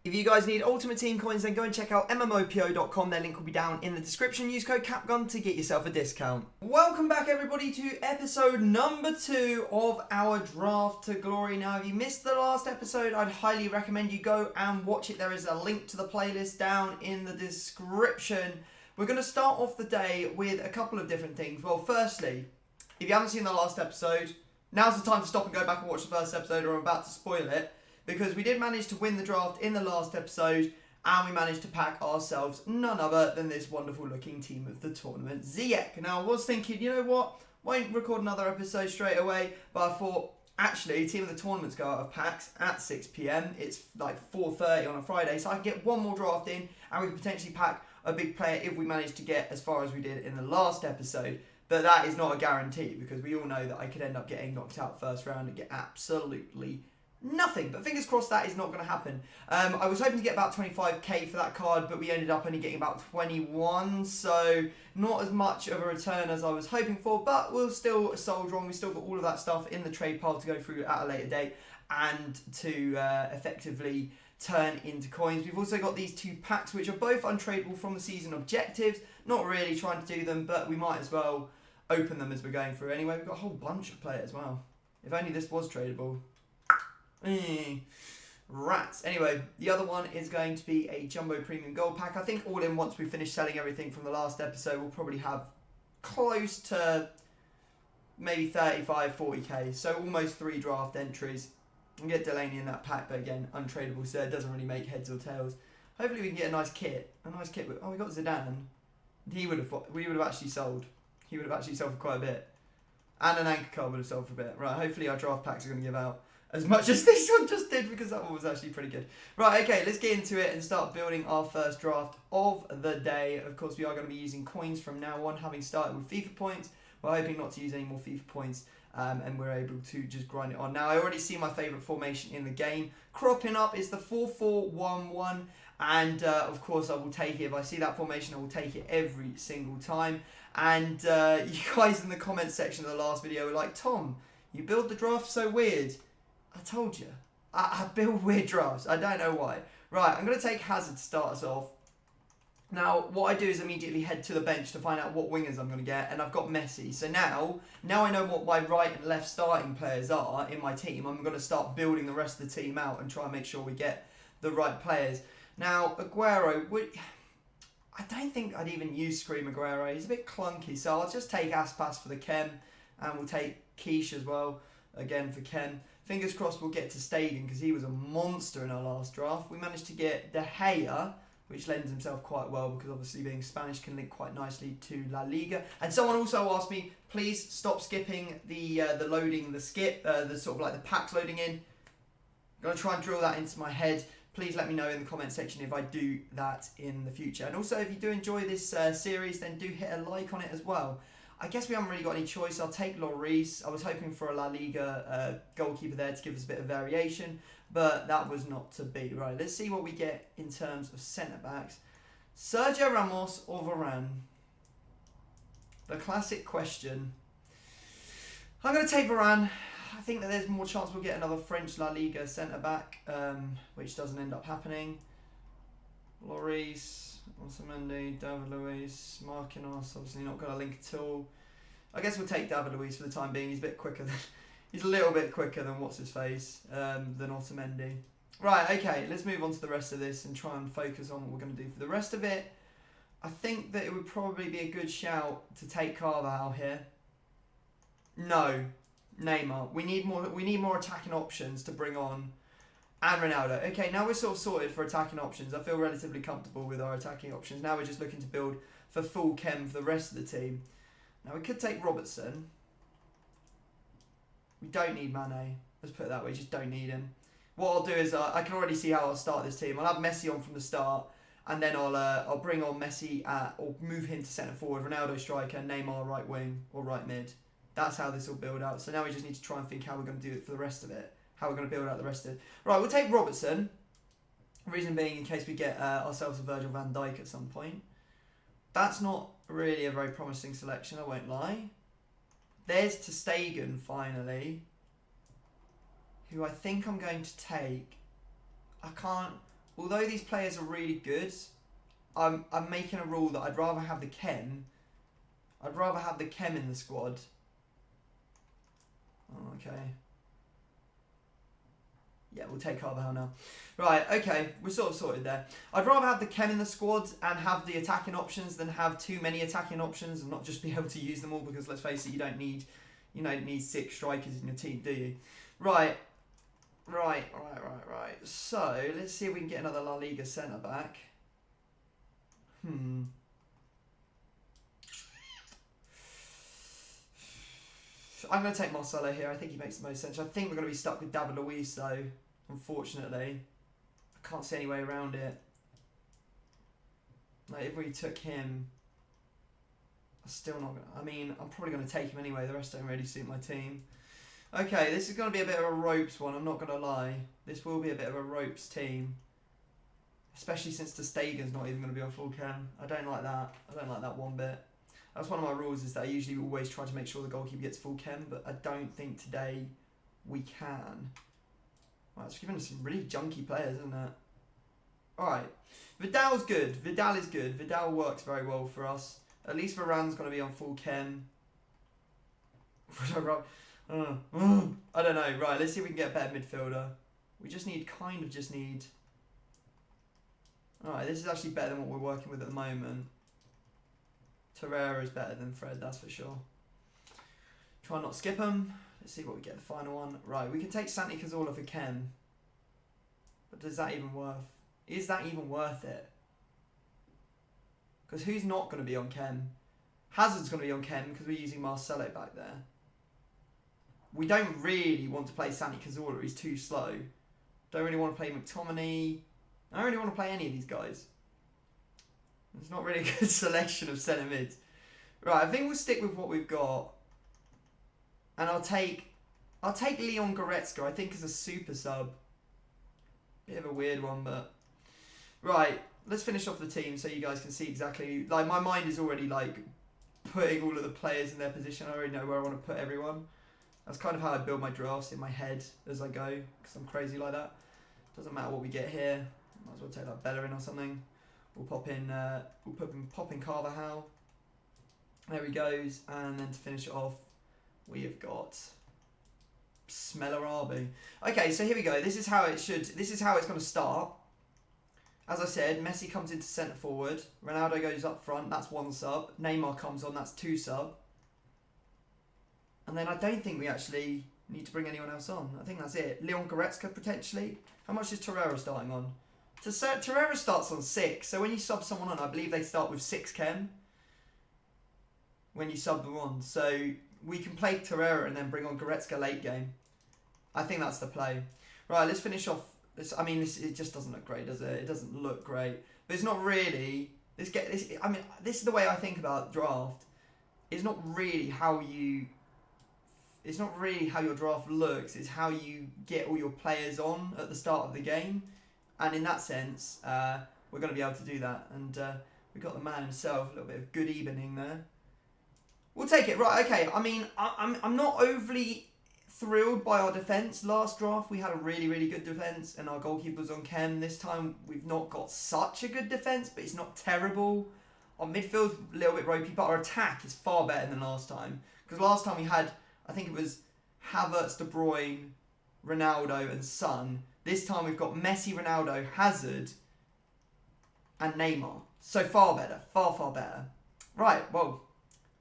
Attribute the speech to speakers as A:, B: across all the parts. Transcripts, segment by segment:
A: If you guys need Ultimate Team coins, then go and check out MMOPO.com. Their link will be down in the description. Use code CapGun to get yourself a discount. Welcome back, everybody, to episode number 2 of our Draft to Glory. Now, if you missed the last episode, I'd highly recommend you go and watch it. There is a link to the playlist down in the description. We're going to start off the day with a couple of different things. Well, firstly, if you haven't seen the last episode, now's the time to stop and go back and watch the first episode, or I'm about to spoil it. Because we did manage to win the draft in the last episode, and we managed to pack ourselves none other than this wonderful looking team of the tournament, Ziyech. Now, I was thinking, you know what, won't record another episode straight away, but I thought, actually, team of the tournaments go out of packs at 6 PM. It's like 4:30 on a Friday, so I can get one more draft in, and we can potentially pack a big player if we manage to get as far as we did in the last episode. But that is not a guarantee, because we all know that I could end up getting knocked out first round and get absolutely nothing. But fingers crossed that is not going to happen. I was hoping to get about 25k for that card, but we ended up only getting about 21, so not as much of a return as I was hoping for, but we'll still soldier on. We still got all of that stuff in the trade pile to go through at a later date and to effectively turn into coins. We've also got these 2 packs, which are both untradeable from the season objectives. Not really trying to do them, but we might as well open them as we're going through anyway. We've got a whole bunch of players as well. If only this was tradable. Rats. Anyway, the other one is going to be a Jumbo Premium Gold Pack. I think all in, once we finish selling everything from the last episode, we'll probably have close to maybe 35, 40k. So almost 3 draft entries. And get Delaney in that pack, but again, untradeable, so it doesn't really make heads or tails. Hopefully we can get a nice kit. Oh, we got Zidane. We would have actually sold. He would have actually sold for quite a bit. And an anchor card would have sold for a bit. Right, hopefully our draft packs are going to give out as much as this one just did, because that one was actually pretty good. Right, okay, let's get into it and start building our first draft of the day. Of course, we are going to be using coins from now on, having started with FIFA points. We're hoping not to use any more FIFA points, and we're able to just grind it on. Now, I already see my favourite formation in the game. Cropping up is the 4-4-1-1, and of course, I will take it. If I see that formation, I will take it every single time. And you guys in the comments section of the last video were like, Tom, you build the draft so weird. I told you. I build weird drafts. I don't know why. Right, I'm going to take Hazard to start us off. Now, what I do is immediately head to the bench to find out what wingers I'm going to get. And I've got Messi. So now I know what my right and left starting players are in my team. I'm going to start building the rest of the team out and try and make sure we get the right players. Now, Aguero, I don't think I'd even use Scream Aguero. He's a bit clunky. So I'll just take Aspas for the Chem. And we'll take Quiche as well, again for Chem. Fingers crossed we'll get to Stegen, because he was a monster in our last draft. We managed to get De Gea, which lends himself quite well, because obviously being Spanish can link quite nicely to La Liga. And someone also asked me, please stop skipping the loading, the sort of like the packs loading in. I'm going to try and drill that into my head. Please let me know in the comment section if I do that in the future. And also, if you do enjoy this series, then do hit a like on it as well. I guess we haven't really got any choice. I'll take Lloris. I was hoping for a La Liga goalkeeper there to give us a bit of variation, but that was not to be. Right, let's see what we get in terms of centre-backs. Sergio Ramos or Varane? The classic question. I'm going to take Varane. I think that there's more chance we'll get another French La Liga centre-back, which doesn't end up happening. Lloris, Otamendi, David Luiz, Marquinhos, obviously not got a link at all. I guess we'll take David Luiz for the time being. He's a bit quicker than, he's a little bit quicker than what's his face, than Otamendi. Right, okay, let's move on to the rest of this and try and focus on what we're going to do for the rest of it. I think that it would probably be a good shout to take Carvajal here. No, Neymar. We need more attacking options to bring on. And Ronaldo. Okay, now we're sort of sorted for attacking options. I feel relatively comfortable with our attacking options. Now we're just looking to build for full chem for the rest of the team. Now we could take Robertson. We don't need Mane. Let's put it that way. Just don't need him. What I'll do is I can already see how I'll start this team. I'll have Messi on from the start, and then I'll bring on Messi or move him to centre forward. Ronaldo striker, Neymar right wing or right mid. That's how this will build out. So now we just need to try and think how we're going to do it for the rest of it. How we're going to build out the rest of it. Right, we'll take Robertson. Reason being, in case we get ourselves a Virgil van Dijk at some point. That's not really a very promising selection, I won't lie. There's Ter Stegen, finally, who I think I'm going to take. I although these players are really good, I'm making a rule that I'd rather have the chem. I'd rather have the chem in the squad. Oh, okay. Yeah, we'll take Carvajal now. Right, okay, we're sort of sorted there. I'd rather have the chem in the squad and have the attacking options than have too many attacking options and not just be able to use them all, because let's face it, you don't need 6 strikers in your team, do you? Right. So, let's see if we can get another La Liga centre back. I'm going to take Marcelo here. I think he makes the most sense. I think we're going to be stuck with David Luiz, though, unfortunately. I can't see any way around it. Like, if we took him, I'm still not going to... I mean, I'm probably going to take him anyway. The rest don't really suit my team. Okay, this is going to be a bit of a ropes one, I'm not going to lie. This will be a bit of a ropes team. Especially since the Stegen's not even going to be on full chem. I don't like that. I don't like that one bit. That's one of my rules, is that I usually always try to make sure the goalkeeper gets full chem, but I don't think today we can. Right, it's giving us some really junky players, isn't it? Alright. Vidal's good. Vidal is good. Vidal works very well for us. At least Varane's going to be on full chem. I don't know. Right, let's see if we can get a better midfielder. We just need... Alright, this is actually better than what we're working with at the moment. Torreira is better than Fred, that's for sure. Try not to skip him. Let's see what we get the final one. Right, we can take Santi Cazorla for chem. But does that even worth... Is that even worth it? Because who's not going to be on chem? Hazard's going to be on chem because we're using Marcelo back there. We don't really want to play Santi Cazorla, he's too slow. Don't really want to play McTominay. I don't really want to play any of these guys. It's not really a good selection of centre mids. Right, I think we'll stick with what we've got. And I'll take Leon Goretzka, I think, as a super sub. Bit of a weird one, but... Right, let's finish off the team so you guys can see exactly... Like, my mind is already, like, putting all of the players in their position. I already know where I want to put everyone. That's kind of how I build my drafts, in my head as I go, because I'm crazy like that. Doesn't matter what we get here. Might as well take like Bellerin or something. We'll pop in Carvajal. There he goes, and then to finish it off, we have got Smelarabi. Okay, so here we go. This is how it should. This is how it's going to start. As I said, Messi comes into centre forward. Ronaldo goes up front. That's 1 sub. Neymar comes on. That's 2 sub. And then I don't think we actually need to bring anyone else on. I think that's it. Leon Goretzka potentially. How much is Torreira starting on? Torreira starts on 6. So when you sub someone on, I believe they start with 6 chem. When you sub them on. So we can play Torreira and then bring on Goretzka late game. I think that's the play. Right, let's finish off. It just doesn't look great, does it? It doesn't look great. But it's not really... this is the way I think about draft. It's not really how you... It's not really how your draft looks, it's how you get all your players on at the start of the game. And in that sense, we're going to be able to do that. And we've got the man himself, a little bit of good evening there. We'll take it. Right, okay. I mean, I'm not overly thrilled by our defence. Last draft, we had a really, really good defence, and our goalkeeper was on chem. This time, we've not got such a good defence, but it's not terrible. Our midfield's a little bit ropey, but our attack is far better than last time. Because last time we had... I think it was Havertz, De Bruyne, Ronaldo and Son. This time we've got Messi, Ronaldo, Hazard and Neymar. So far better. Far, far better. Right, well,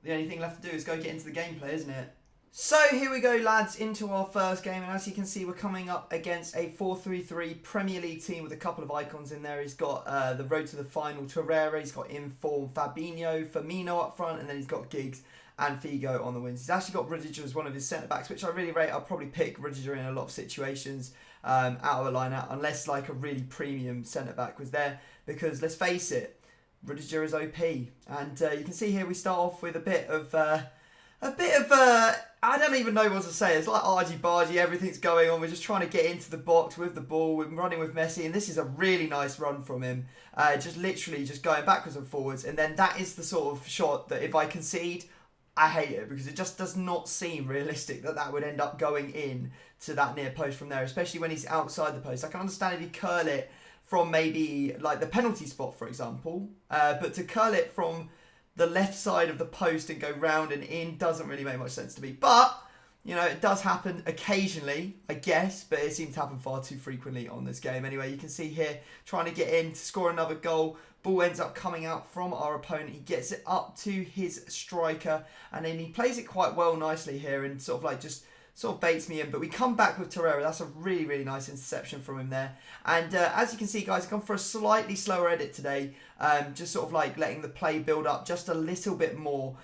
A: the only thing left to do is go get into the gameplay, isn't it? So here we go, lads, into our first game. And as you can see, we're coming up against a 4-3-3 Premier League team with a couple of icons in there. He's got the road to the final Torreira. He's got inform Fabinho, Firmino up front. And then he's got Giggs and Figo on the wings. He's actually got Rudiger as one of his centre-backs, which I really rate. I'll probably pick Rudiger in a lot of situations out of a line-out, unless like a really premium centre-back was there. Because let's face it, Rudiger is OP. And you can see here we start off with a bit of... I don't even know what to say. It's like argy-bargy, everything's going on. We're just trying to get into the box with the ball. We're running with Messi, and this is a really nice run from him. Just literally just going backwards and forwards. And then that is the sort of shot that if I concede, I hate it, because it just does not seem realistic that that would end up going in to that near post from there, especially when he's outside the post. I can understand if you curl it from maybe like the penalty spot, for example, but to curl it from the left side of the post and go round and in doesn't really make much sense to me. But, you know, it does happen occasionally, I guess, but it seems to happen far too frequently on this game. Anyway, you can see here, trying to get in to score another goal. Ball ends up coming out from our opponent. He gets it up to his striker, and then he plays it quite well nicely here and sort of like just sort of baits me in. But we come back with Torreira. That's a really, really nice interception from him there. And as you can see, guys, I've gone for a slightly slower edit today. Just sort of like letting the play build up just a little bit more.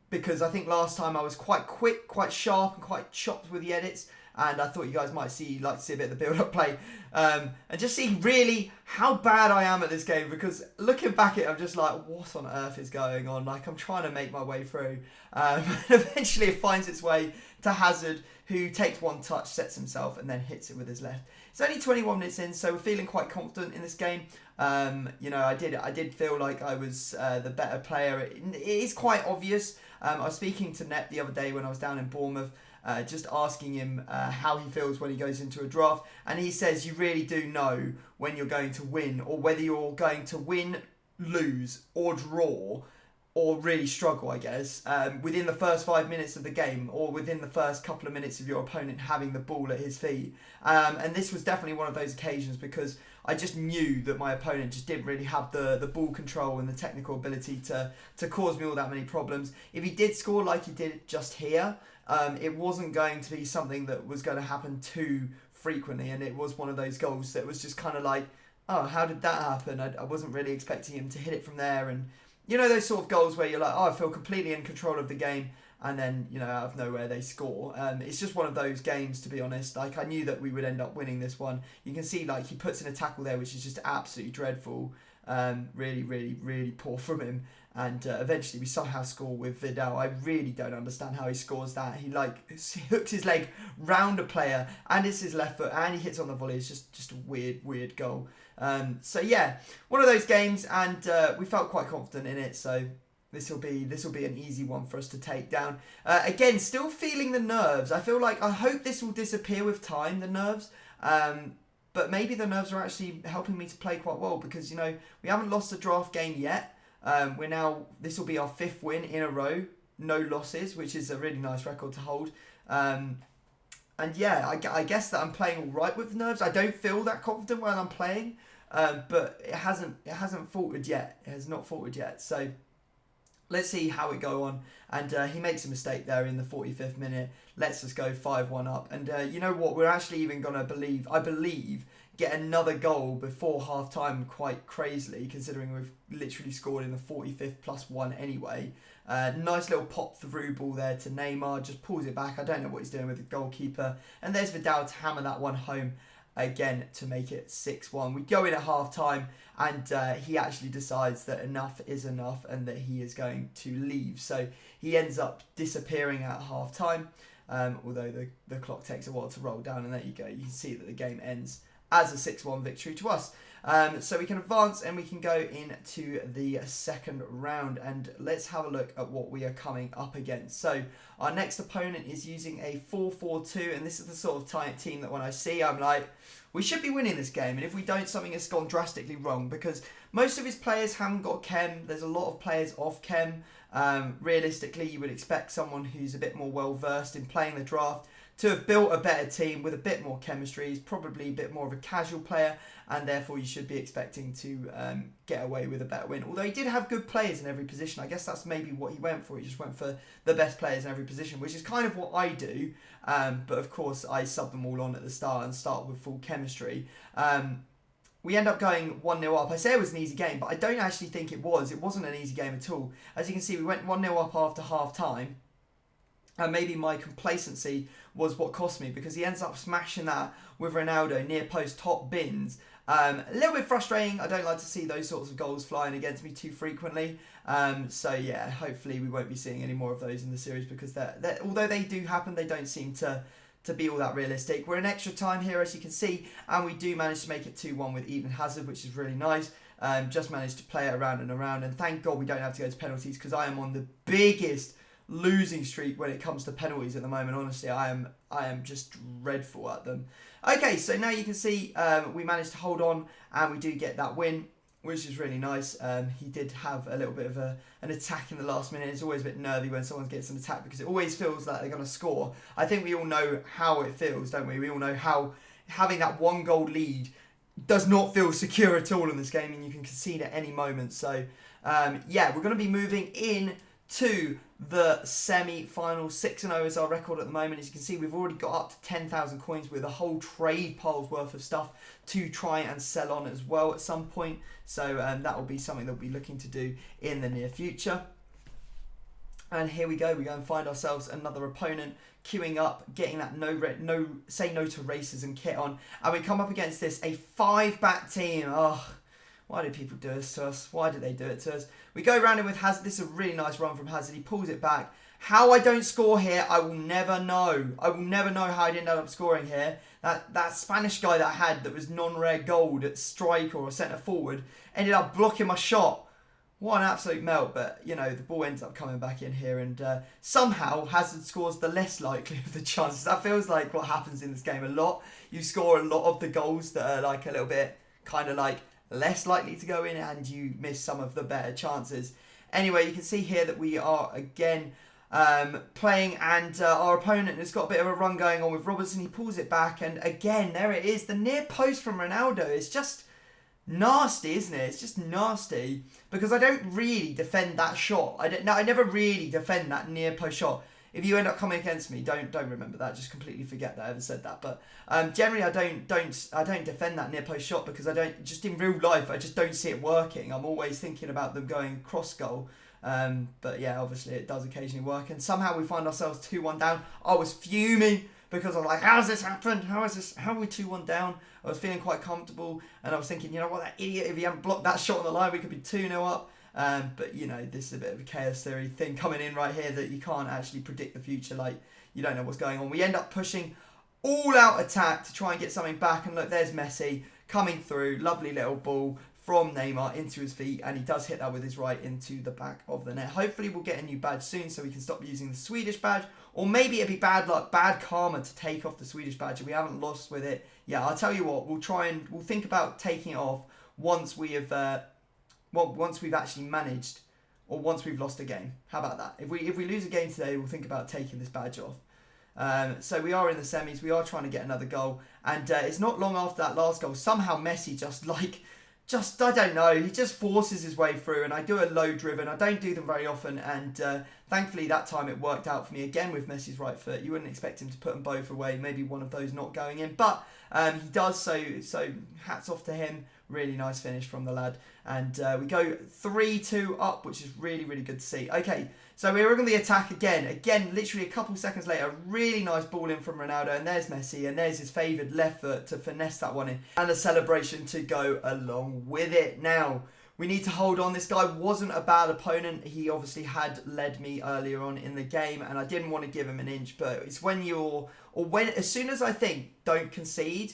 A: Because I think last time I was quite quick, quite sharp, and quite chopped with the edits. And I thought you guys might like to see a bit of the build-up play. And just see really how bad I am at this game. Because looking back at it, I'm just like, what on earth is going on? Like, I'm trying to make my way through. And eventually it finds its way to Hazard, who takes one touch, sets himself, and then hits it with his left. It's only 21 minutes in, so we're feeling quite confident in this game. You know, I did feel like I was the better player. It is quite obvious. I was speaking to Nep the other day when I was down in Bournemouth, just asking him how he feels when he goes into a draft, and he says you really do know when you're going to win, or whether you're going to win, lose, or draw, or really struggle, I guess, within the first 5 minutes of the game, or within the first couple of minutes of your opponent having the ball at his feet. And this was definitely one of those occasions, because I just knew that my opponent just didn't really have the ball control and the technical ability to cause me all that many problems. If he did score like he did just here, it wasn't going to be something that was going to happen too frequently, and it was one of those goals that was just kind of like, oh, how did that happen? I wasn't really expecting him to hit it from there. And you know, those sort of goals where you're like, oh, I feel completely in control of the game, and then, you know, out of nowhere they score. It's just one of those games, to be honest. Like, I knew that we would end up winning this one. You can see, like, he puts in a tackle there, which is just absolutely dreadful. Really, really, really poor from him. And eventually we somehow score with Vidal. I really don't understand how he scores that. He, like, hooks his leg round a player, and it's his left foot, and he hits on the volley. It's just a weird goal. So yeah, one of those games, and we felt quite confident in it. So this will be an easy one for us to take down. Again, still feeling the nerves. I hope this will disappear with time, the nerves. But maybe the nerves are actually helping me to play quite well, because, you know, we haven't lost a draft game yet. This will be our 5th win in a row, no losses, which is a really nice record to hold. And yeah, I guess that I'm playing all right with the nerves. I don't feel that confident when I'm playing, but it hasn't faltered yet. It has not faltered yet. So let's see how it go on. And he makes a mistake there in the 45th minute. Lets us go 5-1 up. And you know what? We're actually even going to I believe, get another goal before half-time, quite crazily, considering we've literally scored in the 45th plus 1 anyway. Nice little pop through ball there to Neymar, just pulls it back. I don't know what he's doing with the goalkeeper. And there's Vidal to hammer that one home again to make it 6-1. We go in at half-time, and he actually decides that enough is enough and that he is going to leave. So he ends up disappearing at half-time, although the clock takes a while to roll down, and there you go. You can see that the game ends as a 6-1 victory to us. So we can advance and we can go into the second round, and let's have a look at what we are coming up against. So our next opponent is using a 4-4-2, and this is the sort of team that when I see, I'm like, we should be winning this game, and if we don't, something has gone drastically wrong, because most of his players haven't got chem. There's a lot of players off chem. Realistically, you would expect someone who's a bit more well versed in playing the draft to have built a better team with a bit more chemistry. He's probably a bit more of a casual player, and therefore you should be expecting to get away with a better win. Although he did have good players in every position. I guess that's maybe what he went for. He just went for the best players in every position, which is kind of what I do. But of course, I sub them all on at the start and start with full chemistry. We end up going 1-0 up. I say it was an easy game, but I don't actually think it was. It wasn't an easy game at all. As you can see, we went 1-0 up after half-time. And maybe my complacency was what cost me, because he ends up smashing that with Ronaldo near post, top bins. A little bit frustrating. I don't like to see those sorts of goals flying against me too frequently. So yeah, hopefully we won't be seeing any more of those in the series, because although they do happen, they don't seem to be all that realistic. We're in extra time here, as you can see, and we do manage to make it 2-1 with Eden Hazard, which is really nice. Just managed to play it around and around, and thank God we don't have to go to penalties, because I am on the biggest losing streak when it comes to penalties at the moment. Honestly, I am just dreadful at them. Okay, so now you can see we managed to hold on and we do get that win, which is really nice. He did have a little bit of an attack in the last minute. It's always a bit nervy when someone gets an attack because it always feels like they're going to score. I think we all know how it feels, don't we? We all know how having that 1 goal lead does not feel secure at all in this game, and you can concede at any moment. So, yeah, we're going to be moving in to the semi-final. 6-0 is our record at the moment. As you can see, we've already got up to 10,000 coins with a whole trade pile's worth of stuff to try and sell on as well at some point. So that will be something that we'll be looking to do in the near future. And here we go. We go and find ourselves another opponent, queuing up, getting that say no to racism kit on, and we come up against this a 5-back team. Oh, why do people do this to us? Why do they do it to us? We go round in with Hazard. This is a really nice run from Hazard. He pulls it back. How I don't score here, I will never know. I will never know how I didn't end up scoring here. That Spanish guy that I had that was non-rare gold at striker or centre forward ended up blocking my shot. What an absolute melt, but, you know, the ball ends up coming back in here, and somehow Hazard scores the less likely of the chances. That feels like what happens in this game a lot. You score a lot of the goals that are like a little bit kind of like less likely to go in, and you miss some of the better chances. Anyway, you can see here that we are again playing, and our opponent has got a bit of a run going on with Robertson. He pulls it back, and again, there it is. The near post from Ronaldo is just nasty, isn't it? It's just nasty because I don't really defend that shot. I never really defend that near post shot. If you end up coming against me, don't remember that. Just completely forget that I ever said that. But generally, I don't defend that near post shot because just in real life I just don't see it working. I'm always thinking about them going cross goal. But yeah, obviously it does occasionally work, and somehow we find ourselves 2-1 down. I was fuming because I'm like, how's this happened? How are we 2-1 down? I was feeling quite comfortable, and I was thinking, you know what, that idiot, if he hadn't blocked that shot on the line, we could be 2-0 up. But, you know, this is a bit of a chaos theory thing coming in right here that you can't actually predict the future. Like, you don't know what's going on. We end up pushing all-out attack to try and get something back. And look, there's Messi coming through. Lovely little ball from Neymar into his feet. And he does hit that with his right into the back of the net. Hopefully we'll get a new badge soon so we can stop using the Swedish badge. Or maybe it'd be bad luck, bad karma to take off the Swedish badge if we haven't lost with it. Yeah, I'll tell you what. We'll think about taking it off once we have... once we've actually managed, or once we've lost a game. How about that? If we lose a game today, we'll think about taking this badge off. So we are in the semis. We are trying to get another goal. And it's not long after that last goal. Somehow Messi I don't know. He just forces his way through. And I do a low driven. I don't do them very often. And thankfully that time it worked out for me again with Messi's right foot. You wouldn't expect him to put them both away. Maybe one of those not going in. But he does, so hats off to him. Really nice finish from the lad. And we go 3-2 up, which is really, really good to see. Okay, so we're on the attack again. Again, literally a couple seconds later, really nice ball in from Ronaldo. And there's Messi, and there's his favoured left foot to finesse that one in. And a celebration to go along with it. Now, we need to hold on. This guy wasn't a bad opponent. He obviously had led me earlier on in the game, and I didn't want to give him an inch. But it's as soon as I think, don't concede,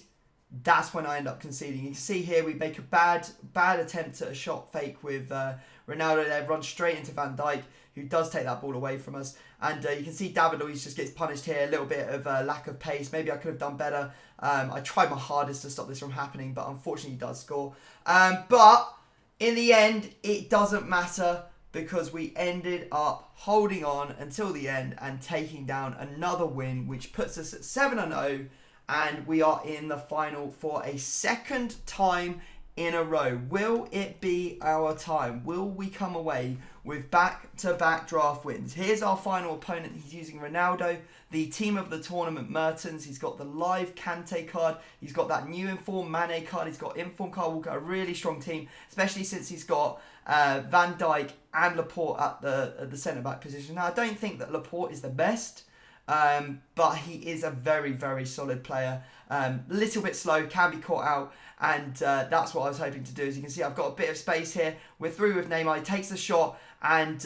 A: that's when I end up conceding. You can see here we make a bad attempt at a shot fake with Ronaldo there, runs straight into Van Dijk, who does take that ball away from us. And you can see David Luiz just gets punished here, a little bit of lack of pace. Maybe I could have done better. I tried my hardest to stop this from happening, but unfortunately he does score. But in the end, it doesn't matter because we ended up holding on until the end and taking down another win, which puts us at 7-0. And we are in the final for a second time in a row. Will it be our time? Will we come away with back-to-back draft wins? Here's our final opponent. He's using Ronaldo, the team of the tournament Mertens. He's got the live Kante card. He's got that new informed Mane card. He's got informed Kyle Walker. A really strong team, especially since he's got Van Dijk and Laporte at the centre-back position. Now, I don't think that Laporte is the best. But he is a very, very solid player. Little bit slow, can be caught out, and that's what I was hoping to do. As you can see, I've got a bit of space here. We're through with Neymar. He takes the shot, and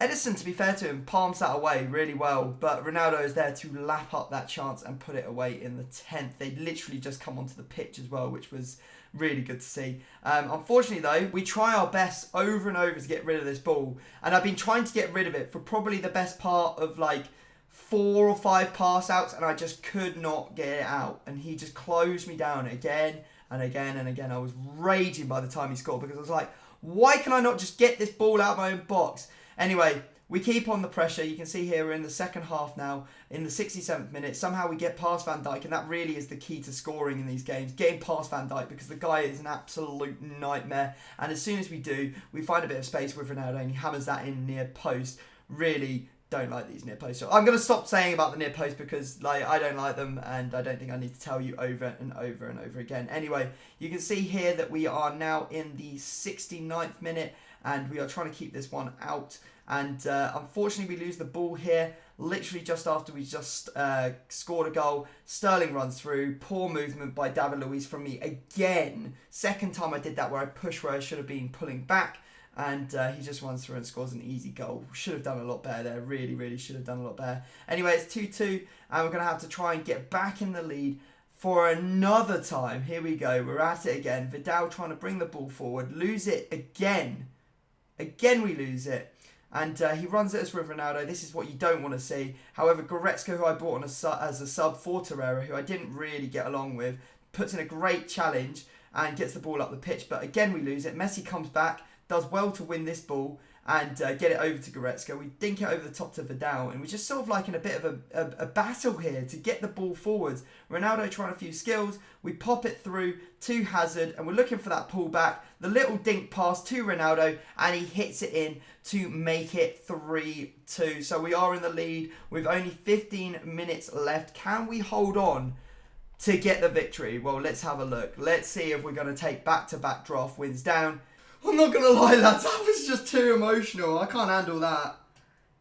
A: Ederson, to be fair to him, palms that away really well. But Ronaldo is there to lap up that chance and put it away in the 10th. They'd literally just come onto the pitch as well, which was Really good to see. Unfortunately though, we try our best over and over to get rid of this ball, and I've been trying to get rid of it for probably the best part of like 4 or 5 pass outs, and I just could not get it out, and he just closed me down again and again and again. I was raging by the time he scored, because I was like, why can I not just get this ball out of my own box? Anyway, we keep on the pressure. You can see here we're in the second half now, in the 67th minute. Somehow we get past Van Dijk, and that really is the key to scoring in these games, getting past Van Dijk, because the guy is an absolute nightmare. And as soon as we do, we find a bit of space with Ronaldo, and he hammers that in near post. Really don't like these near post shots. I'm going to stop saying about the near post, because like I don't like them, and I don't think I need to tell you over and over and over again. Anyway, you can see here that we are now in the 69th minute, and we are trying to keep this one out. And unfortunately, we lose the ball here, literally just after we just scored a goal. Sterling runs through. Poor movement by David Luiz from me again. Second time I did that, where I pushed where I should have been pulling back. And he just runs through and scores an easy goal. Should have done a lot better there. Really, really should have done a lot better. Anyway, it's 2-2. And we're going to have to try and get back in the lead for another time. Here we go. We're at it again. Vidal trying to bring the ball forward. Lose it again. Again we lose it. And he runs at us with Ronaldo. This is what you don't want to see. However, Goretzka, who I brought on as a sub for Torreira, who I didn't really get along with, puts in a great challenge and gets the ball up the pitch. But again, we lose it. Messi comes back, does well to win this ball and get it over to Goretzka. We dink it over the top to Vidal, and we're just sort of like in a bit of a battle here to get the ball forwards. Ronaldo trying a few skills. We pop it through to Hazard, and we're looking for that pullback. The little dink pass to Ronaldo, and he hits it in to make it 3-2. So we are in the lead with only 15 minutes left. Can we hold on to get the victory? Well, let's have a look. Let's see if we're going to take back-to-back draft wins down. I'm not going to lie, lads, that was just too emotional. I can't handle that.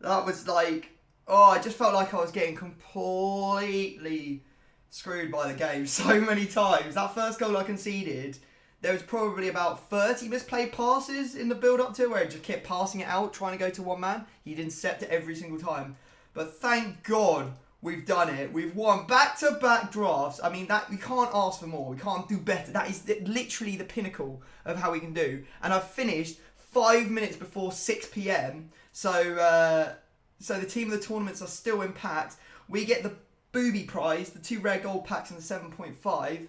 A: That was like, oh, I just felt like I was getting completely screwed by the game so many times. That first goal I conceded, there was probably about 30 misplayed passes in the build-up to it, where he just kept passing it out, trying to go to one man. He'd intercept it every single time. But thank God we've done it. We've won back-to-back drafts. I mean, that we can't ask for more. We can't do better. That is literally the pinnacle of how we can do. And I've finished 5 minutes before 6 p.m. So the team of the tournaments are still in packs. We get the booby prize, the 2 rare gold packs and the 7.5.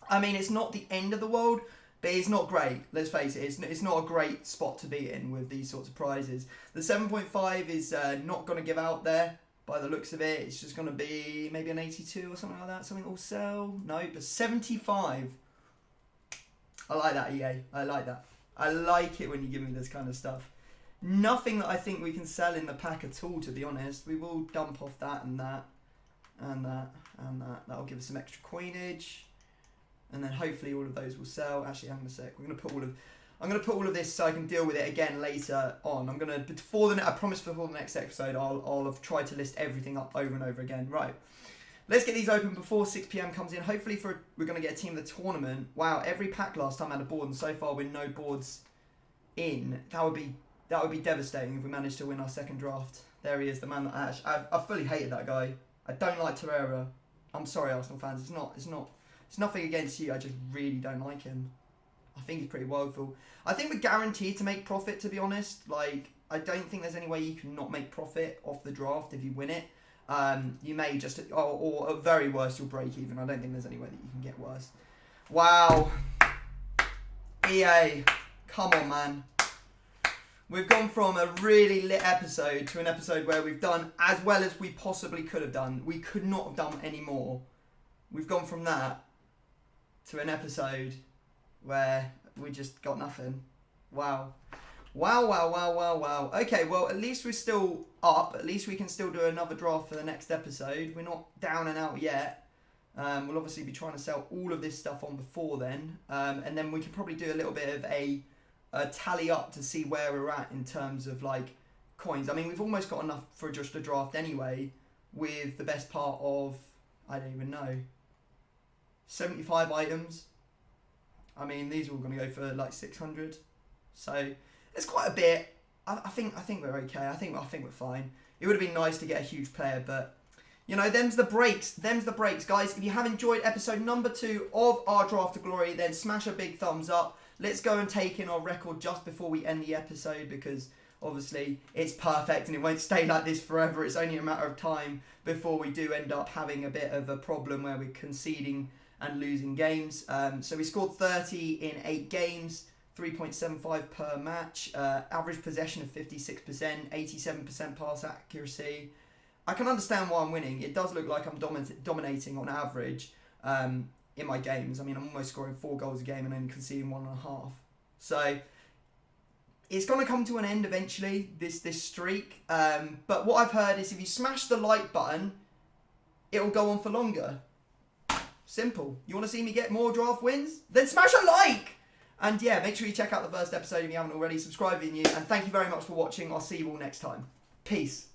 A: I mean, it's not the end of the world, but it's not great. Let's face it, it's not a great spot to be in with these sorts of prizes. The 7.5 is not going to give out there. By the looks of it, it's just going to be maybe an 82 or something like that. Something will sell. No, but 75. I like that, EA. I like that. I like it when you give me this kind of stuff. Nothing that I think we can sell in the pack at all, to be honest. We will dump off that and that and that and that. That'll give us some extra coinage. And then hopefully all of those will sell. Actually, hang on a sec. I'm going to put all of this so I can deal with it again later on. I promise before the next episode, I'll have tried to list everything up over and over again. Right. Let's get these open before 6 p.m. comes in. Hopefully we're going to get a team of the tournament. Wow, every pack last time had a board, and so far with no boards in. That would be devastating if we managed to win our second draft. There he is, the man that I fully hated that guy. I don't like Torreira. I'm sorry, Arsenal fans. It's nothing against you. I just really don't like him. I think he's pretty woeful. I think we're guaranteed to make profit, to be honest. Like, I don't think there's any way you can not make profit off the draft if you win it. You may just, or at very worst, you'll break even. I don't think there's any way that you can get worse. Wow. EA, come on, man. We've gone from a really lit episode to an episode where we've done as well as we possibly could have done. We could not have done any more. We've gone from that to an episode where we just got nothing. Wow. Wow. Okay, well, at least we're still up. At least we can still do another draft for the next episode. We're not down and out yet. We'll obviously be trying to sell all of this stuff on before then. And then we can probably do a little bit of a tally up to see where we're at in terms of, like, coins. I mean, we've almost got enough for just a draft anyway, with the best part of, I don't even know, 75 items. I mean, these are all going to go for like 600, so it's quite a bit. I think we're okay. I think we're fine. It would have been nice to get a huge player, but You know, them's the breaks, guys. If you have enjoyed episode number 2 of our Draft to Glory, then smash a big thumbs up. Let's go and take in our record just before we end the episode, because obviously it's perfect and it won't stay like this forever. It's only a matter of time before we do end up having a bit of a problem where we're conceding and losing games. So we scored 30 in 8 games, 3.75 per match, average possession of 56%, 87% pass accuracy. I can understand why I'm winning. It does look like I'm dominating on average in my games. I mean, I'm almost scoring 4 goals a game and only conceding 1.5. So it's going to come to an end eventually, this streak. But what I've heard is if you smash the like button, it will go on for longer. Simple. You want to see me get more draft wins? Then smash a like! And yeah, make sure you check out the first episode if you haven't already. Subscribe if you're new. And thank you very much for watching. I'll see you all next time. Peace.